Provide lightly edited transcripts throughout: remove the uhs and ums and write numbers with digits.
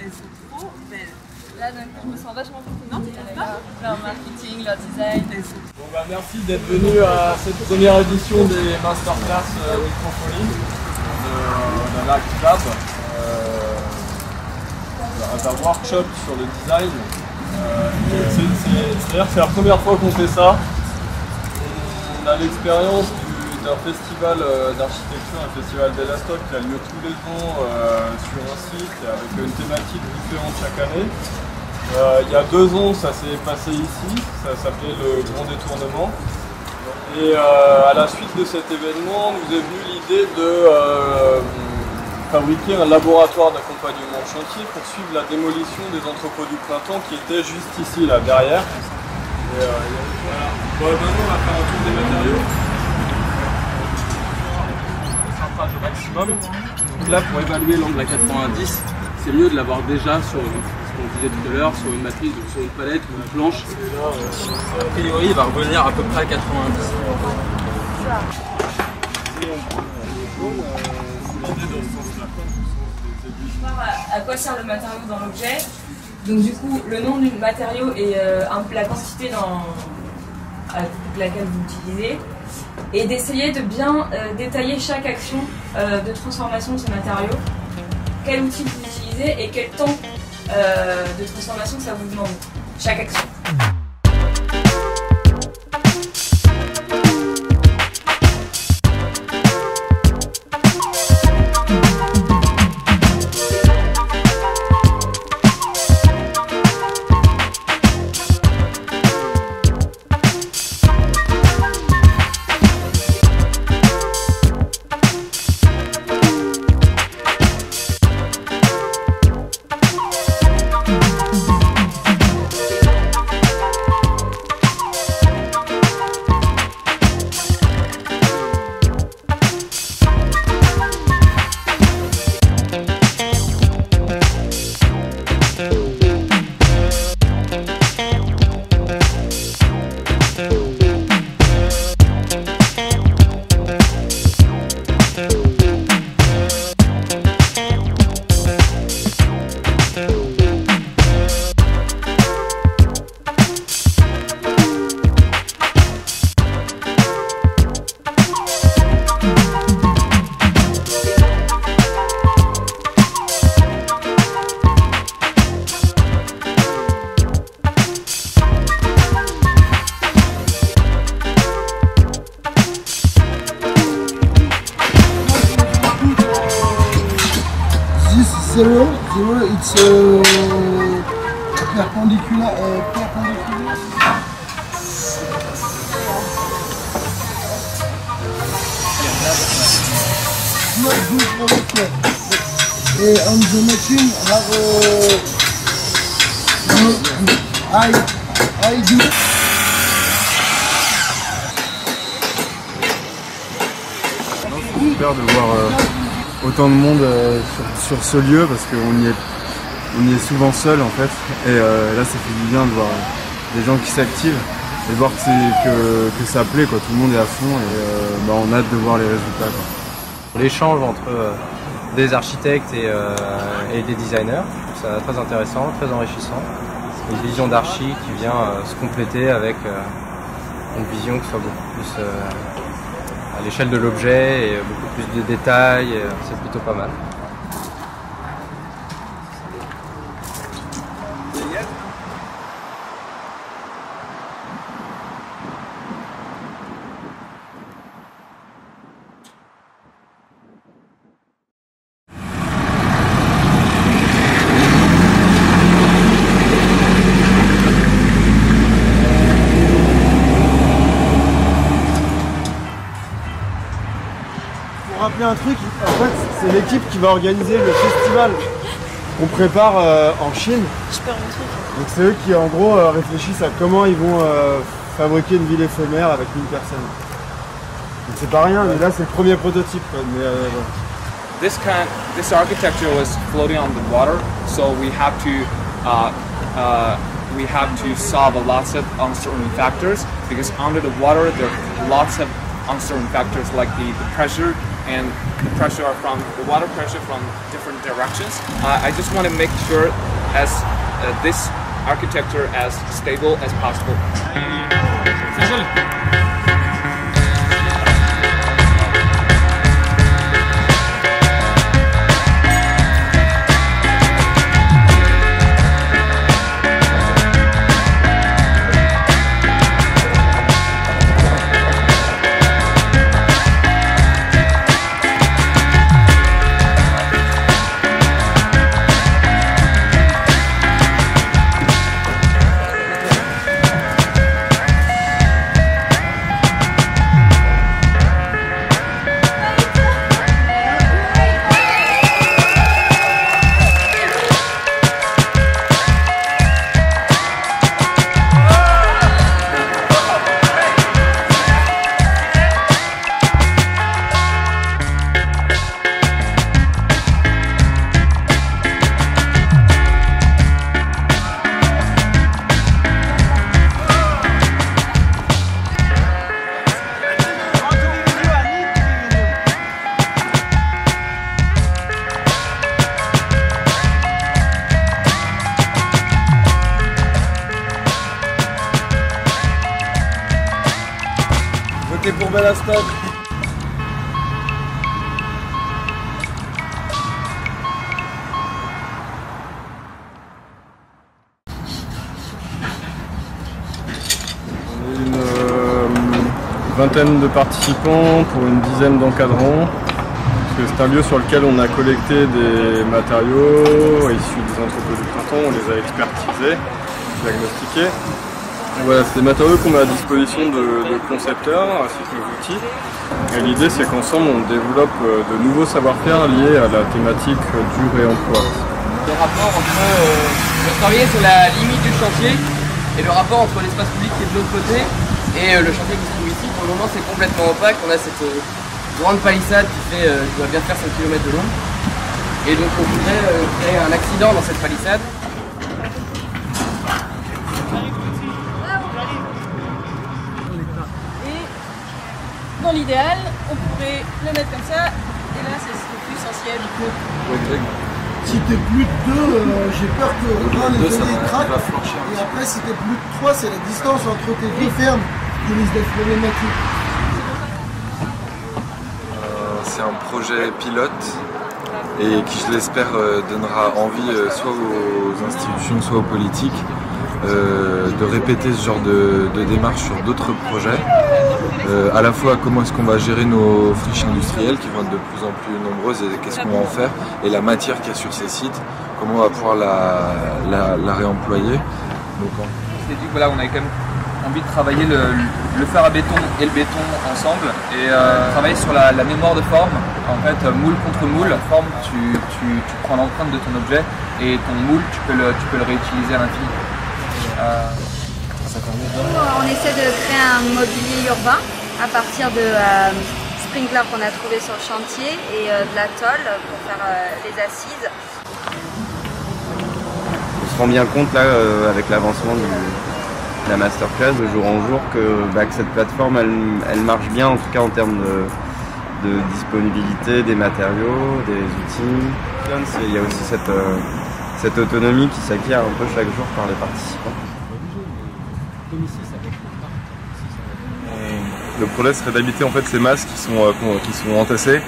elles sont trop belles. Là, donc, je me sens vachement compétente. Leur marketing, leur design. Bon, bah, merci d'être venu à cette première édition des Masterclass Microfolie de l'Activab. Un workshop sur le design. C'est-à-dire que c'est la première fois qu'on fait ça. On a l'expérience d'un festival d'architecture, un festival d'Elastock qui a lieu tous les ans sur un site avec une thématique différente chaque année. Il y a 2 ans, ça s'est passé ici, ça s'appelait le Grand Détournement. Et à la suite de cet événement, nous est venue l'idée de fabriquer un laboratoire d'accompagnement de chantier pour suivre la démolition des entrepôts du printemps qui étaient juste ici, là, derrière. Et, voilà. Bon, maintenant, on va faire un tour des matériaux. Au maximum. Donc là, pour évaluer l'angle à 90, c'est mieux de l'avoir déjà sur, ce qu'on disait tout à l'heure, sur une matrice, donc sur une palette ou une planche. A priori, il va revenir à peu près à 90. À quoi sert le matériau dans l'objet? Donc du coup, le nom du matériau et la quantité avec laquelle vous l'utilisez, et d'essayer de bien détailler chaque action de transformation de ce matériau, quel outil vous utilisez et quel temps de transformation ça vous demande, chaque action. Zero, it's perpendicular. Not good for the floor. On the machine have I do. Super de voir autant de monde sur ce lieu parce qu'on y est souvent seul en fait, et là ça fait du bien de voir des gens qui s'activent et de voir que ça plaît quoi. Tout le monde est à fond et on a hâte de voir les résultats quoi. L'échange entre des architectes et des designers, c'est très intéressant, très enrichissant. Une vision d'archi qui vient se compléter avec une vision qui soit beaucoup plus à l'échelle de l'objet et beaucoup plus de détails, c'est plutôt pas mal. Pour rappeler un truc, en fait, c'est l'équipe qui va organiser le festival qu'on prépare en Chine. Je peux remontrer. Donc c'est eux qui en gros réfléchissent à comment ils vont fabriquer une ville éphémère avec 1000 personnes. Donc c'est pas rien, mais là c'est le premier prototype quoi. Mais, This architecture was floating on the water, so we have to solve lots of uncertain factors, because under the water there are lots of uncertain factors like the pressure and the pressure from the water pressure from different directions. I just want to make sure as this architecture as stable as possible. Votez pour Belastop. On est une vingtaine de participants pour une dizaine d'encadrants. C'est un lieu sur lequel on a collecté des matériaux issus des entrepôts du printemps, on les a expertisés, diagnostiqués. Voilà, c'est des matériaux qu'on met à disposition de concepteurs ainsi que nos outils. Et l'idée c'est qu'ensemble on développe de nouveaux savoir-faire liés à la thématique du réemploi. Le rapport entre travailler sur la limite du chantier et le rapport entre l'espace public qui est de l'autre côté et le chantier qui se trouve ici. Pour le moment c'est complètement opaque, on a cette grande palissade qui doit bien faire 5 km de long. Et donc on voudrait créer un accident dans cette palissade. Dans l'idéal, on pourrait le mettre comme ça, et là c'est plus essentiel. Si t'es plus de 2, j'ai peur que l'un les données craquent. Et après, si t'es plus de 3, c'est la distance entre tes deux fermes qui risque d'être problématique. C'est un projet pilote et qui, je l'espère, donnera envie soit aux institutions, soit aux politiques de répéter ce genre de démarche sur d'autres projets. À la fois comment est-ce qu'on va gérer nos friches industrielles qui vont être de plus en plus nombreuses et qu'est-ce qu'on va en faire, et la matière qu'il y a sur ces sites, comment on va pouvoir la réemployer. Donc, On s'est dit que voilà, on avait quand même envie de travailler le fer à béton et le béton ensemble et travailler sur la mémoire de forme. En fait, moule contre moule, forme, tu prends l'empreinte de ton objet et ton moule, tu peux le réutiliser à l'infini. On essaie de créer un mobilier urbain à partir de sprinklers qu'on a trouvé sur le chantier et de la tôle pour faire les assises. On se rend bien compte là avec l'avancement de la masterclass de jour en jour que cette plateforme elle marche bien, en tout cas en termes de disponibilité des matériaux, des outils. Il y a aussi cette autonomie qui s'acquiert un peu chaque jour par les participants. le projet serait d'habiter en fait ces masses qui sont entassées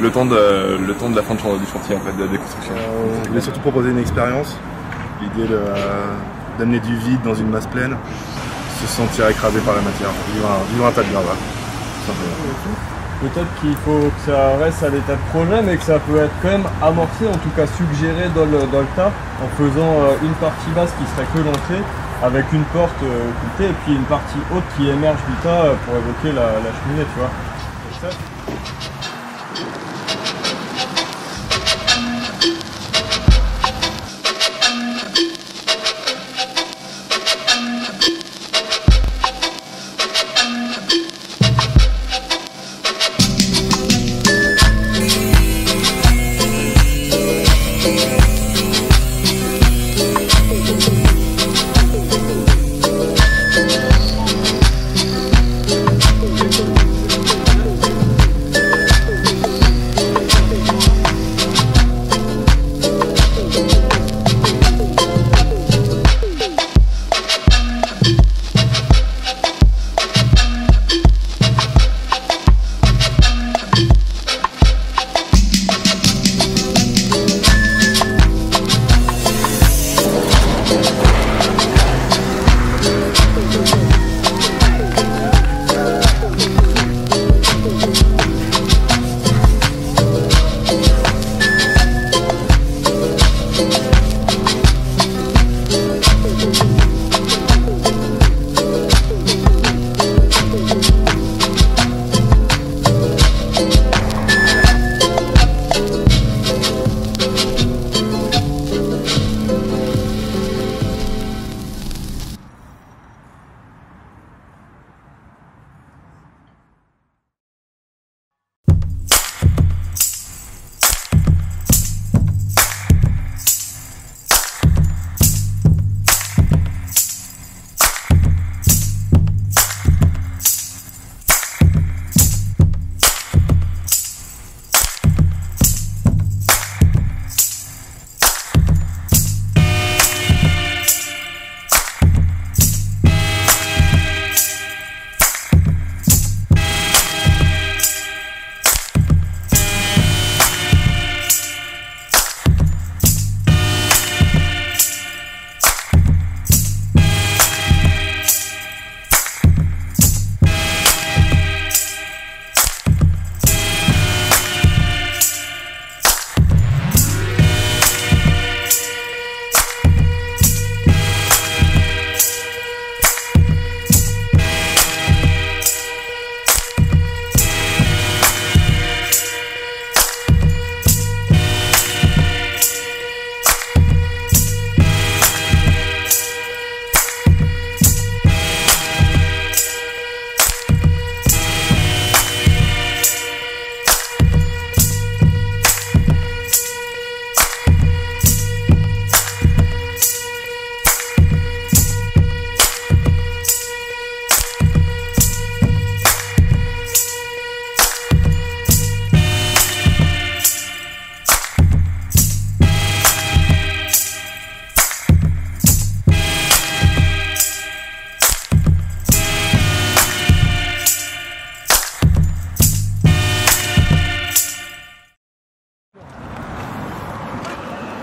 le temps de la fin du chantier en fait, de la déconstruction. On voulait surtout proposer une expérience, l'idée d'amener du vide dans une masse pleine, se sentir écrasé par la matière, vivre un tas de gravat, tout simplement. Peut-être qu'il faut que ça reste à l'état de projet, mais que ça peut être quand même amorcé, en tout cas suggéré dans le tas, en faisant une partie basse qui serait que l'entrée, avec une porte occultée, et puis une partie haute qui émerge du tas pour évoquer la cheminée, tu vois.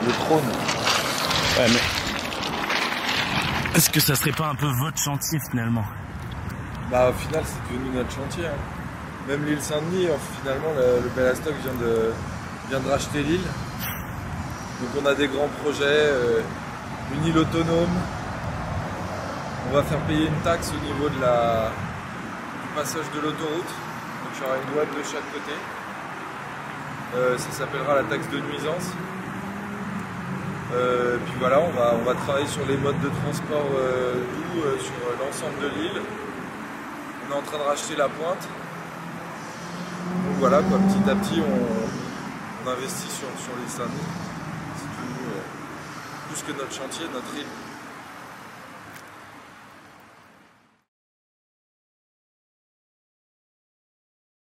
le trône. Ouais, mais est-ce que ça serait pas un peu votre chantier finalement? Bah au final c'est devenu notre chantier. Hein. Même l'île Saint-Denis, finalement le Bellastock vient de racheter l'île. Donc on a des grands projets, une île autonome. On va faire payer une taxe au niveau du passage de l'autoroute. Donc il y aura une douane de chaque côté. Ça s'appellera la taxe de nuisance. Puis voilà, on va travailler sur les modes de transport doux sur l'ensemble de l'île. On est en train de racheter la pointe. Donc voilà, quoi, petit à petit on investit sur l'île Saint-Denis. C'est devenu plus que notre chantier, notre île.